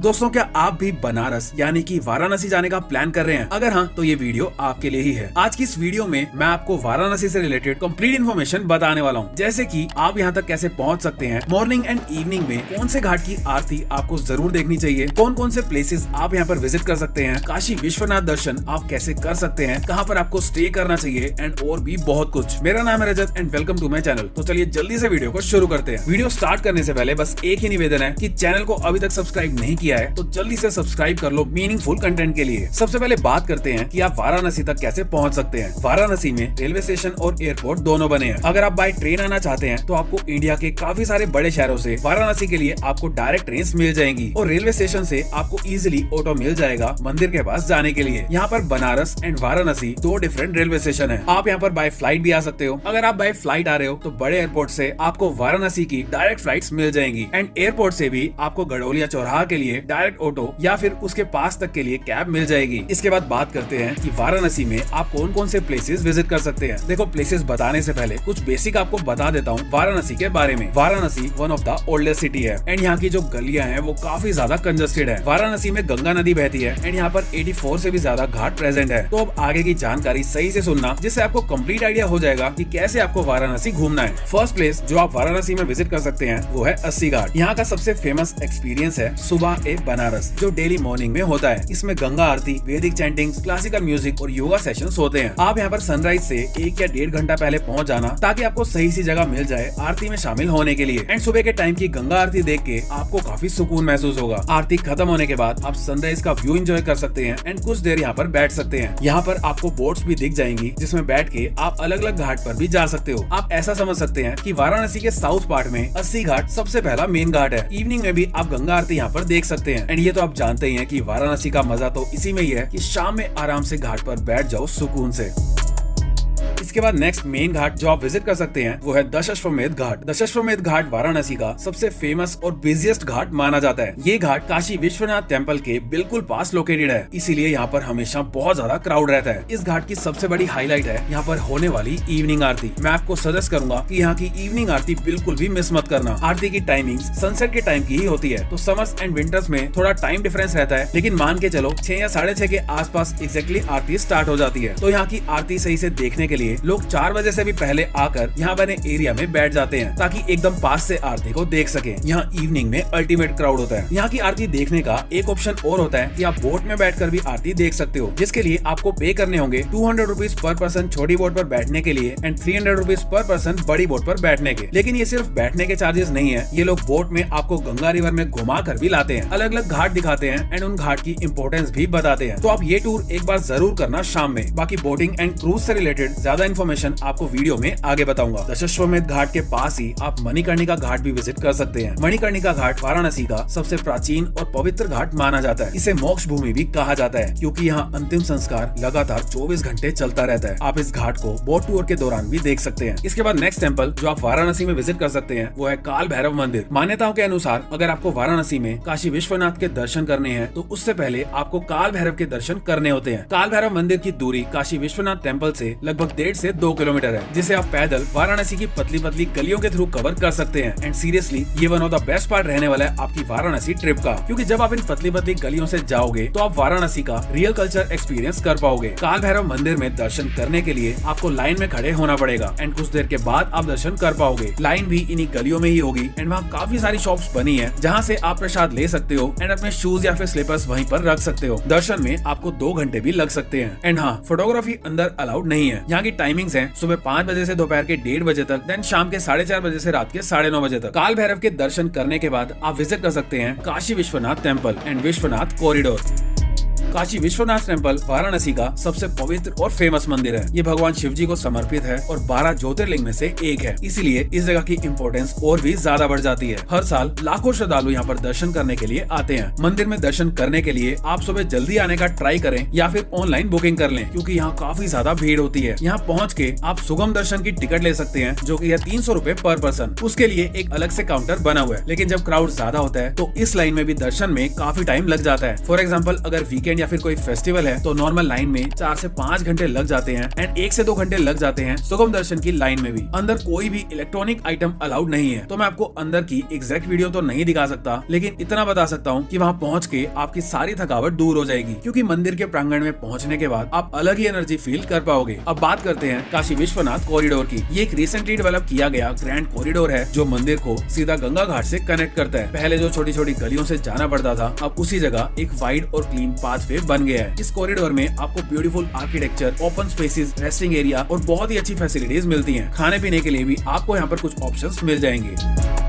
दोस्तों, क्या आप भी बनारस यानी कि वाराणसी जाने का प्लान कर रहे हैं? अगर हाँ, तो ये वीडियो आपके लिए ही है। आज की इस वीडियो में मैं आपको वाराणसी से रिलेटेड कंप्लीट इन्फॉर्मेशन बताने वाला हूँ, जैसे कि आप यहाँ तक कैसे पहुँच सकते हैं, मॉर्निंग एंड इवनिंग में कौन से घाट की आरती आपको जरूर देखनी चाहिए, कौन कौन से प्लेसेस आप यहाँ पर विजिट कर सकते हैं, काशी विश्वनाथ दर्शन आप कैसे कर सकते हैं, कहाँ पर आपको स्टे करना चाहिए एंड और भी बहुत कुछ। मेरा नाम है Rajat and welcome to my channel. तो चलिए जल्दी से वीडियो को शुरू करते हैं। वीडियो स्टार्ट करने से पहले बस एक ही निवेदन है कि चैनल को अभी तक सब्सक्राइब नहीं किया है तो जल्दी से सब्सक्राइब कर लो मीनिंगफुल कंटेंट के लिए। सबसे पहले बात करते हैं कि आप वाराणसी तक कैसे पहुंच सकते हैं। वाराणसी में रेलवे स्टेशन और एयरपोर्ट दोनों बने हैं। अगर आप बाय ट्रेन आना चाहते हैं तो आपको इंडिया के काफी सारे बड़े शहरों से वाराणसी के लिए आपको डायरेक्ट ट्रेन मिल जाएंगी और रेलवे स्टेशन से आपको इजीली ऑटो मिल जाएगा मंदिर के पास जाने के लिए। यहाँ पर बनारस एंड वाराणसी दो डिफरेंट रेलवे स्टेशन है। आप यहाँ पर बाय फ्लाइट भी आ सकते हो। अगर आप बाय फ्लाइट आ रहे हो तो बड़े एयरपोर्ट से आपको वाराणसी की डायरेक्ट फ्लाइट्स मिल जाएंगी एंड एयरपोर्ट से भी आपको गडोलिया चौराहा के लिए डायरेक्ट ऑटो या फिर उसके पास तक के लिए कैब मिल जाएगी। इसके बाद बात करते हैं कि वाराणसी में आप कौन कौन से प्लेसेस विजिट कर सकते हैं। देखो, प्लेसेस बताने से पहले कुछ बेसिक आपको बता देता हूँ वाराणसी के बारे में। Varanasi one of the oldest city है एंड यहाँ की जो गलियां हैं वो काफी ज्यादा कंजस्टेड है। वाराणसी में गंगा नदी बहती है एंड यहाँ पर 84 से भी ज्यादा घाट प्रेजेंट है। तो अब आगे की जानकारी सही से सुनना, जिससे आपको कंप्लीट आइडिया हो जाएगा कि कैसे आपको वाराणसी घूमना है। फर्स्ट प्लेस जो आप वाराणसी में विजिट कर सकते हैं वो है अस्सी घाट। यहाँ का सबसे फेमस एक्सपीरियंस है सुबह ए बनारस, जो डेली मॉर्निंग में होता है। इसमें गंगा आरती, वैदिक चैंटिंग, क्लासिकल म्यूजिक और योगा सेशंस होते हैं। आप यहाँ पर सनराइज से 1 या 1.5 घंटा पहले पहुँच जाना ताकि आपको सही सी जगह मिल जाए आरती में शामिल होने के लिए। एंड सुबह के टाइम की गंगा आरती देख के आपको काफी सुकून महसूस होगा। आरती खत्म होने के बाद आप सनराइज का व्यू एंजॉय कर सकते हैं एंड कुछ देर यहाँ पर बैठ सकते हैं। यहाँ पर आपको बोट्स भी दिख जाएंगी जिसमें बैठ के आप अलग अलग घाट पर भी जा सकते हो। आप ऐसा समझ सकते हैं कि वाराणसी के साउथ पार्ट में अस्सी घाट सबसे पहला मेन घाट है। इवनिंग में भी आप गंगा आरती यहाँ पर देख सकते हैं एंड ये तो आप जानते ही हैं कि वाराणसी का मजा तो इसी में ही है कि शाम में आराम से घाट पर बैठ जाओ सुकून से। इसके बाद नेक्स्ट मेन घाट जो आप विजिट कर सकते हैं वो है दशाश्वमेध घाट। दशाश्वमेध घाट वाराणसी का सबसे फेमस और बिजिएस्ट घाट माना जाता है। ये घाट काशी विश्वनाथ टेम्पल के बिल्कुल पास लोकेटेड है, इसीलिए यहाँ पर हमेशा बहुत ज्यादा क्राउड रहता है। इस घाट की सबसे बड़ी हाईलाइट है यहाँ पर होने वाली इवनिंग आरती। मैं आपको सजेस्ट करूंगा कि यहाँ की इवनिंग आरती बिल्कुल भी मिस मत करना। आरती की टाइमिंग सनसेट के टाइम की ही होती है, तो समर्स एंड विंटर्स में थोड़ा टाइम डिफरेंस रहता है, लेकिन मान के चलो 6 या 6:30 के आसपास एग्जैक्टली आरती स्टार्ट हो जाती है। तो यहाँ की आरती सही से देखने के लिए लोग 4 बजे से भी पहले आकर यहाँ बने एरिया में बैठ जाते हैं ताकि एकदम पास से आरती को देख सके। यहाँ इवनिंग में अल्टीमेट क्राउड होता है। यहाँ की आरती देखने का एक ऑप्शन और होता है कि आप बोट में बैठकर भी आरती देख सकते हो, जिसके लिए आपको पे करने होंगे 200 रुपीज पर पर्सन छोटी बोट पर बैठने के लिए एंड 300 रुपीज पर पर्सन बड़ी बोट पर बैठने के। लेकिन ये सिर्फ बैठने के चार्जेस नहीं है, ये लोग बोट में आपको गंगा रिवर में घुमा कर भी लाते हैं, अलग अलग घाट दिखाते हैं एंड उन घाट की इंपोर्टेंस भी बताते हैं। तो आप ये टूर एक बार जरूर करना शाम में। बाकी बोटिंग एंड क्रूज से रिलेटेड ज्यादा इन्फॉर्मेशन आपको वीडियो में आगे बताऊंगा। दशाश्वमेध घाट के पास ही आप मणिकर्णिका घाट भी विजिट कर सकते हैं। मणिकर्णिका घाट वाराणसी का सबसे प्राचीन और पवित्र घाट माना जाता है। इसे मोक्ष भूमि भी कहा जाता है क्योंकि यहाँ अंतिम संस्कार लगातार 24 घंटे चलता रहता है। आप इस घाट को बोट टूर के दौरान भी देख सकते हैं। इसके बाद नेक्स्ट टेम्पल जो आप वाराणसी में विजिट कर सकते हैं वो है काल भैरव मंदिर। मान्यताओं के अनुसार अगर आपको वाराणसी में काशी विश्वनाथ के दर्शन करने हैं तो उससे पहले आपको काल भैरव के दर्शन करने होते हैं। काल भैरव मंदिर की दूरी काशी विश्वनाथ टेम्पल से लगभग 1.5 से 2 किलोमीटर है, जिसे आप पैदल वाराणसी की पतली पतली गलियों के थ्रू कवर कर सकते हैं। एंड सीरियसली ये one of the best part रहने वाला है आपकी वाराणसी ट्रिप का, क्योंकि जब आप इन पतली पतली गलियों से जाओगे तो आप वाराणसी का रियल कल्चर एक्सपीरियंस कर पाओगे। काल भैरव मंदिर में दर्शन करने के लिए आपको लाइन में खड़े होना पड़ेगा एंड कुछ देर के बाद आप दर्शन कर पाओगे। लाइन भी इन्हीं गलियों में ही होगी एंड वहाँ काफी सारी शॉप्स बनी है जहाँ से आप प्रसाद ले सकते हो एंड अपने शूज या फिर स्लीपर्स वहीं पर रख सकते हो। दर्शन में आपको 2 घंटे भी लग सकते हैं एंड हाँ, फोटोग्राफी अंदर अलाउड नहीं है। यहाँ की टाइमिंग्स है सुबह 5 बजे से दोपहर के 1:30 बजे तक, देन शाम के 4:30 बजे से रात के 9:30 बजे तक। काल भैरव के दर्शन करने के बाद आप विजिट कर सकते हैं Kashi Vishwanath temple and Vishwanath corridor. Kashi Vishwanath temple Varanasi का सबसे पवित्र और फेमस मंदिर है। ये भगवान शिव जी को समर्पित है और 12 ज्योतिर्लिंग में से एक है, इसीलिए इस जगह की इम्पोर्टेंस और भी ज्यादा बढ़ जाती है। हर साल लाखों श्रद्धालु यहाँ पर दर्शन करने के लिए आते हैं। मंदिर में दर्शन करने के लिए आप सुबह जल्दी आने का ट्राई करें या फिर ऑनलाइन बुकिंग कर लें, क्योंकि यहाँ काफी ज्यादा भीड़ होती है। यहाँ पहुँच के आप सुगम दर्शन की टिकट ले सकते हैं जो की है 300 रुपए पर पर्सन। उसके लिए एक अलग से काउंटर बना हुआ है, लेकिन जब क्राउड ज्यादा होता है तो इस लाइन में भी दर्शन में काफी टाइम लग जाता है। फॉर एग्जाम्पल अगर वीकेंड वीकेंड या फिर कोई फेस्टिवल है तो नॉर्मल लाइन में 4 से 5 घंटे लग जाते हैं एंड 1 से 2 घंटे लग जाते हैं सुगम दर्शन की लाइन में भी। अंदर कोई भी इलेक्ट्रॉनिक आइटम अलाउड नहीं है, तो मैं आपको अंदर की एग्जैक्ट वीडियो तो नहीं दिखा सकता, लेकिन इतना बता सकता हूँ कि वहाँ पहुँच के आपकी सारी थकावट दूर हो जाएगी, क्योंकि मंदिर के प्रांगण में पहुँचने के बाद आप अलग ही एनर्जी फील कर पाओगे। अब बात करते हैं काशी विश्वनाथ कॉरिडोर की। ये एक रिसेंटली डेवलप किया गया ग्रैंड कॉरिडोर है जो मंदिर को सीधा गंगा घाट से कनेक्ट करता है। पहले जो छोटी छोटी गलियों से जाना पड़ता था, अब उसी जगह एक वाइड और क्लीन पाथवे बन गया है। इस कॉरिडोर में आपको beautiful architecture, open spaces, resting area और बहुत ही अच्छी फैसिलिटीज मिलती हैं। खाने पीने के लिए भी आपको यहाँ पर कुछ ऑप्शंस मिल जाएंगे।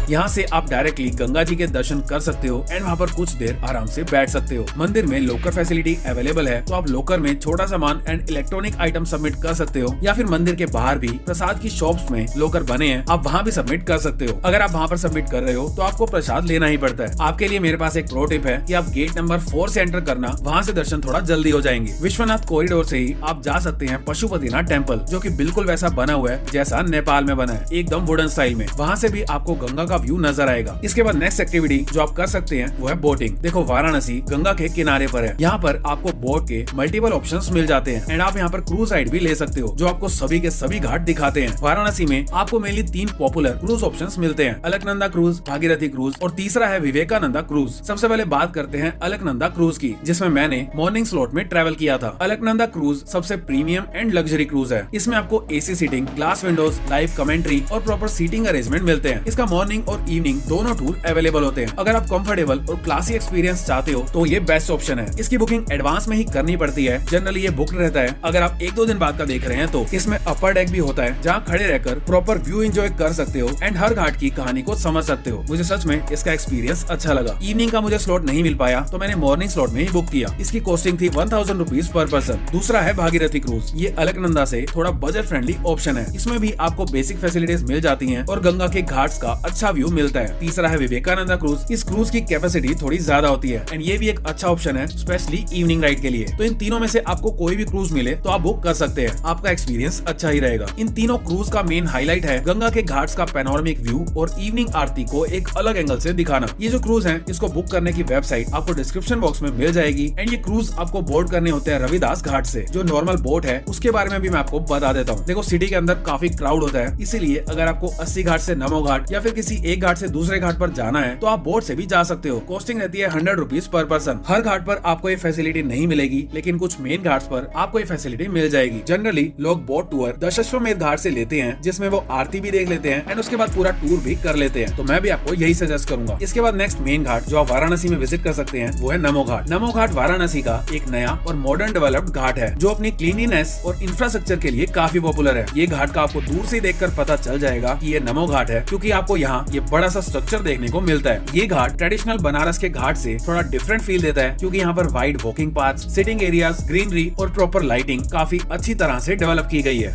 यहाँ से आप डायरेक्टली गंगा जी के दर्शन कर सकते हो एंड वहाँ पर कुछ देर आराम से बैठ सकते हो। मंदिर में लॉकर फैसिलिटी अवेलेबल है, तो आप लॉकर में छोटा सामान एंड इलेक्ट्रॉनिक आइटम सबमिट कर सकते हो, या फिर मंदिर के बाहर भी प्रसाद की शॉप्स में लॉकर बने हैं, आप वहाँ भी सबमिट कर सकते हो। अगर आप वहाँ पर सबमिट कर रहे हो तो आपको प्रसाद लेना ही पड़ता है। आपके लिए मेरे पास एक प्रो टिप है कि आप गेट नंबर 4 से एंटर करना, वहाँ से दर्शन थोड़ा जल्दी हो जाएंगे। विश्वनाथ कॉरिडोर से ही आप जा सकते हैं पशुपतिनाथ टेम्पल, जो की बिल्कुल वैसा बना हुआ है जैसा नेपाल में बना है, एकदम वुडन स्टाइल में। वहाँ से भी आपको गंगा का व्यू नजर आएगा। इसके बाद नेक्स्ट एक्टिविटी जो आप कर सकते हैं वो है बोटिंग। देखो, वाराणसी गंगा के किनारे पर है, यहाँ पर आपको बोट के मल्टीपल ऑप्शंस मिल जाते हैं एंड आप यहाँ पर क्रूज राइड भी ले सकते हो, जो आपको सभी के सभी घाट दिखाते हैं। वाराणसी में आपको मेनली 3 पॉपुलर क्रूज ऑप्शंस मिलते हैं, अलकनंदा क्रूज, भागीरथी क्रूज और तीसरा है विवेकानंदा क्रूज। सबसे पहले बात करते हैं अलकनंदा क्रूज की, जिसमें मैंने मॉर्निंग स्लॉट में ट्रेवल किया था। अलकनंदा क्रूज सबसे प्रीमियम एंड लग्जरी क्रूज है। इसमें आपको AC seating, glass windows, live commentary और प्रॉपर सीटिंग अरेंजमेंट मिलते हैं। इसका मॉर्निंग और इवनिंग दोनों टूर अवेलेबल होते हैं। अगर आप कंफर्टेबल और क्लासी एक्सपीरियंस चाहते हो तो ये बेस्ट ऑप्शन है। इसकी बुकिंग एडवांस में ही करनी पड़ती है, जनरली ये बुक रहता है। अगर आप 1-2 दिन बाद का देख रहे हैं तो इसमें अपर डेक भी होता है, जहाँ खड़े रहकर प्रॉपर व्यू एंजॉय कर सकते हो एंड हर घाट की कहानी को समझ सकते हो। मुझे सच में इसका एक्सपीरियंस अच्छा लगा। इवनिंग का मुझे स्लॉट नहीं मिल पाया तो मैंने मॉर्निंग स्लॉट में ही बुक किया। इसकी कॉस्टिंग थी 1000 रुपीज पर पर्सन। दूसरा है भागीरथी क्रूज। ये अलकनंदा से थोड़ा बजट फ्रेंडली ऑप्शन है। इसमें भी आपको बेसिक फैसिलिटीज मिल जाती हैं और गंगा के घाट्स का अच्छा व्यू मिलता है। तीसरा है विवेकानंदा क्रूज। इस क्रूज की कैपेसिटी थोड़ी ज्यादा होती है एंड ये भी एक अच्छा ऑप्शन है, स्पेशली इवनिंग राइड के लिए। तो इन तीनों में से आपको कोई भी क्रूज मिले तो आप बुक कर सकते हैं, आपका एक्सपीरियंस अच्छा ही रहेगा। इन तीनों क्रूज का मेन हाईलाइट है गंगा के घाट्स का पैनोरामिक व्यू और इवनिंग आरती को एक अलग एंगल से दिखाना। ये जो क्रूज है, इसको बुक करने की वेबसाइट आपको डिस्क्रिप्शन बॉक्स में मिल जाएगी एंड ये क्रूज आपको बोर्ड करने होते हैं रविदास घाट से। जो नॉर्मल बोट है उसके बारे में भी मैं आपको बता देता हूँ। देखो, सिटी के अंदर काफी क्राउड होता है, इसीलिए अगर आपको 80 घाट से नमो घाट या फिर किसी एक घाट से दूसरे घाट पर जाना है तो आप बोट से भी जा सकते हो। कॉस्टिंग रहती है 100 रुपीज पर पर्सन। हर घाट पर आपको ये फैसिलिटी नहीं मिलेगी, लेकिन कुछ मेन घाट्स पर आपको ये फैसिलिटी मिल जाएगी। जनरली लोग बोट टूर दशाश्वमेध घाट से लेते हैं, जिसमें वो आरती भी देख लेते हैं एंड उसके बाद पूरा टूर भी कर लेते हैं। तो मैं भी आपको यही सजेस्ट करूंगा। इसके बाद नेक्स्ट मेन घाट जो आप वाराणसी में विजिट कर सकते हैं वो है नमो घाट। नमो घाट वाराणसी का एक नया और मॉडर्न डेवलप्ड घाट है, जो अपनी क्लीनिनेस और इंफ्रास्ट्रक्चर के लिए काफी पॉपुलर है। ये घाट का आपको दूर से देखकर पता चल जाएगा कि ये नमो घाट है, क्योंकि आपको यहाँ ये बड़ा सा स्ट्रक्चर देखने को मिलता है। ये घाट ट्रेडिशनल बनारस के घाट से थोड़ा डिफरेंट फील देता है, क्योंकि यहाँ पर wide walking paths, sitting areas, greenery और प्रॉपर लाइटिंग काफी अच्छी तरह से डेवलप की गई है।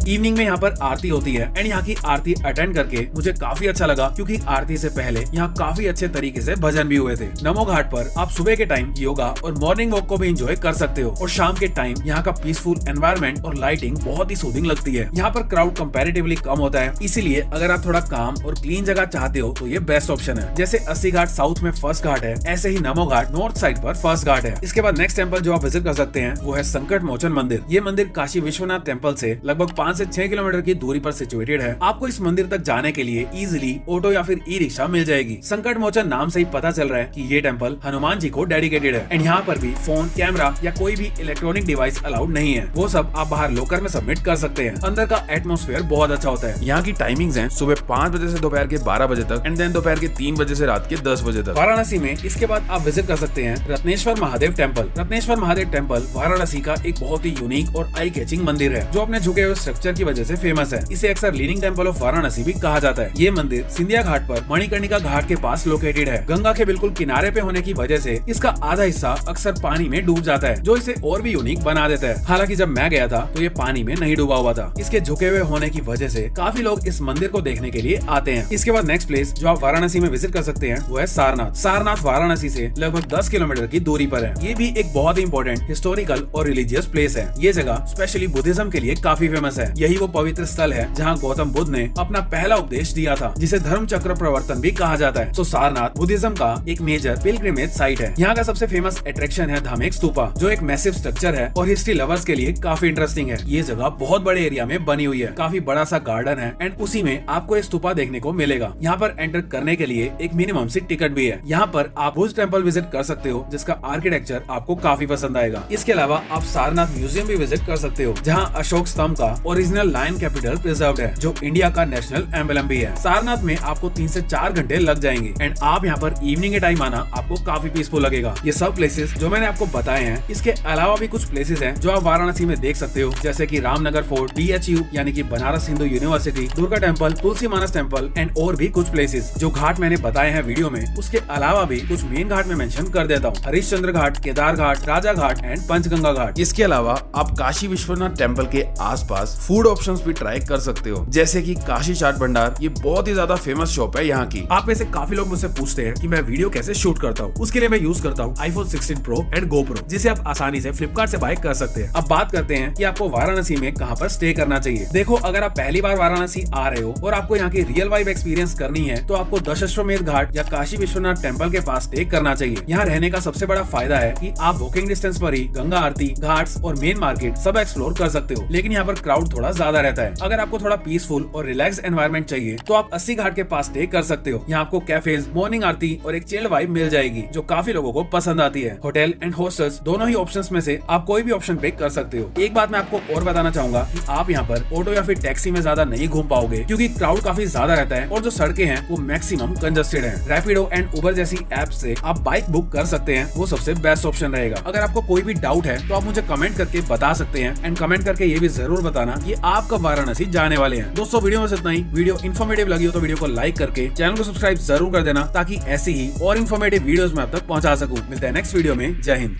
इवनिंग में यहाँ पर आरती होती है एंड यहाँ की आरती अटेंड करके मुझे काफी अच्छा लगा, क्योंकि आरती से पहले यहाँ काफी अच्छे तरीके से भजन भी हुए थे। नमो घाट पर आप सुबह के टाइम योगा और मॉर्निंग वॉक को भी एंजॉय कर सकते हो और शाम के टाइम यहाँ का पीसफुल एनवायरनमेंट और लाइटिंग बहुत ही सूदिंग लगती है। यहाँ पर क्राउड कंपैरेटिवली कम होता है, इसीलिए अगर आप थोड़ा काम और क्लीन जगह चाहते हो तो ये बेस्ट ऑप्शन है। जैसे 80 घाट साउथ में फर्स्ट घाट है, ऐसे ही नमो घाट नॉर्थ साइड पर फर्स्ट घाट है। इसके बाद नेक्स्ट टेम्पल जो आप विजिट कर सकते हैं वो है संकट मोचन मंदिर। ये मंदिर काशी विश्वनाथ टेम्पल से लगभग 5 से 6 किलोमीटर की दूरी पर सिचुएटेड है। आपको इस मंदिर तक जाने के लिए इजीली ऑटो या फिर ई रिक्शा मिल जाएगी। संकट मोचन नाम से ही पता चल रहा है कि ये टेम्पल हनुमान जी को डेडिकेटेड है एंड यहाँ पर भी फोन, कैमरा या कोई भी इलेक्ट्रॉनिक डिवाइस अलाउड नहीं है। वो सब आप बाहर लोकर में सबमिट कर सकते हैं। अंदर का एटमॉस्फेयर बहुत अच्छा होता है। यहाँ की टाइमिंग्स हैं सुबह 5 बजे से दोपहर के 12 बजे तक एंड देन दोपहर के 3 बजे से रात के 10 बजे तक। वाराणसी में इसके बाद आप विजिट कर सकते हैं रत्नेश्वर महादेव टेम्पल। रत्नेश्वर महादेव टेम्पल वाराणसी का एक बहुत ही यूनिक और आई कैचिंग मंदिर है, जो अपने झुके हुए स्ट्रक्चर की वजह से फेमस है। इसे अक्सर लीनिंग टेम्पल ऑफ वाराणसी भी कहा जाता है। ये मंदिर सिंधिया घाट पर मणिकर्णिका घाट के पास लोकेटेड है। गंगा के बिल्कुल किनारे पे होने की वजह से इसका आधा हिस्सा अक्सर पानी में डूब जाता है, जो इसे और भी यूनिक बना देता है। हालांकि जब मैं गया था तो ये पानी में नहीं डूबा हुआ था। इसके झुके हुए होने की वजह से काफी लोग इस मंदिर को देखने के लिए आते हैं। इसके बाद नेक्स्ट प्लेस जो आप वाराणसी में विजिट कर सकते हैं वो है सारनाथ। सारनाथ वाराणसी से लगभग 10 किलोमीटर की दूरी पर है। ये भी एक बहुत ही इंपॉर्टेंट हिस्टोरिकल और रिलीजियस प्लेस है। ये जगह स्पेशली बुद्धिज्म के लिए काफी फेमस है। यही वो पवित्र स्थल है जहाँ गौतम बुद्ध ने अपना पहला उपदेश दिया था, जिसे धर्म चक्र प्रवर्तन भी कहा जाता है। तो सारनाथ बुद्धिज्म का एक मेजर पिलग्रिमेज साइट है। यहाँ का सबसे फेमस अट्रैक्शन है धामेक स्तूपा, जो एक मैसिव स्ट्रक्चर है और हिस्ट्री लवर्स के लिए काफी इंटरेस्टिंग है। ये जगह बहुत बड़े एरिया में बनी हुई है, काफी बड़ा सा गार्डन है एंड उसी में आपको एक स्तूपा देखने को मिलेगा। यहाँ पर एंटर करने के लिए एक मिनिमम सी टिकट भी है। यहाँ पर आप बुद्ध टेम्पल विजिट कर सकते हो, जिसका आर्किटेक्चर आपको काफी पसंद आएगा। इसके अलावा आप सारनाथ म्यूजियम भी विजिट कर सकते हो, जहाँ अशोक स्तंभ का ओरिजिनल लायन कैपिटल प्रिजर्व्ड है, जो इंडिया का नेशनल एम्बलम भी है। सारनाथ में आपको 3 से 4 घंटे लग जाएंगे एंड आप यहाँ पर इवनिंग के टाइम आना आपको काफी पीसफुल लगेगा। ये सब प्लेसेस जो मैंने आपको बताए हैं, इसके अलावा भी कुछ प्लेसेस हैं जो आप वाराणसी में देख सकते हो, जैसे कि रामनगर फोर्ट, BHU यानी कि Banaras Hindu university, Durga temple, Tulsi Manas temple and और भी कुछ प्लेसेस। जो घाट मैंने बताए हैं वीडियो में, उसके अलावा भी कुछ मेन घाट में मेंशन कर देता हूँ। हरिश्चंद्र घाट, केदार घाट, राजा घाट एंड पंचगंगा घाट। इसके अलावा आप काशी विश्वनाथ टेम्पल के आसपास फूड ऑप्शंस भी ट्राई कर सकते हो, जैसे कि काशी चाट भंडार। ये बहुत ही ज्यादा फेमस शॉप है यहाँ की। आप में से काफी लोग मुझसे पूछते हैं कि मैं वीडियो कैसे शूट करता हूँ। उसके लिए मैं यूज करता हूँ iPhone 16 Pro एंड GoPro, जिसे आप आसानी से फ्लिपकार्ट से बाय कर सकते हैं। अब बात करते हैं कि आपको वाराणसी में कहाँ पर स्टे करना चाहिए। देखो, अगर आप पहली बार वाराणसी आ रहे हो और आपको यहाँ की रियल वाइब एक्सपीरियंस करनी है, तो आपको दशाश्वमेध घाट या काशी विश्वनाथ टेम्पल के पास स्टे करना चाहिए। यहाँ रहने का सबसे बड़ा फायदा है कि आप वॉकिंग डिस्टेंस पर ही गंगा आरती, घाट्स और मेन मार्केट सब एक्सप्लोर कर सकते हो। लेकिन यहाँ पर क्राउड थोड़ा ज्यादा रहता है। अगर आपको थोड़ा पीसफुल और रिलैक्स एनवायरनमेंट चाहिए, तो आप 80 घाट के पास स्टे कर सकते हो। यहाँ आपको कैफेज, मॉर्निंग आरती और एक चिल्ड वाइब मिल जाएगी, जो काफी लोगों को पसंद आती है। होटल एंड हॉस्टल्स दोनों ही ऑप्शंस में से आप कोई भी ऑप्शन पिक कर सकते हो। एक बात मैं आपको और बताना चाहूंगा कि आप यहाँ पर ऑटो या फिर टैक्सी में ज्यादा नहीं घूम पाओगे, क्योंकि क्राउड काफी ज्यादा रहता है और जो सड़कें हैं वो मैक्सिमम कंजस्टेड है। रैपिडो एंड उबर जैसी ऐप से आप बाइक बुक कर सकते हैं, वो सबसे बेस्ट ऑप्शन रहेगा। अगर आपको कोई भी डाउट है तो आप मुझे कमेंट करके बता सकते हैं एंड कमेंट करके ये भी जरूर बताना कि आप कब वाराणसी जाने वाले हैं। दोस्तों, वीडियो में इतना ही। वीडियो इन्फॉर्मेटिव लगी हो तो वीडियो को लाइक करके चैनल को सब्सक्राइब जरूर कर देना, ताकि ऐसी ही और इन्फॉर्मेटिव वीडियोस में आप तक पहुंचा सकूं। मिलते हैं नेक्स्ट वीडियो में। जय हिंद।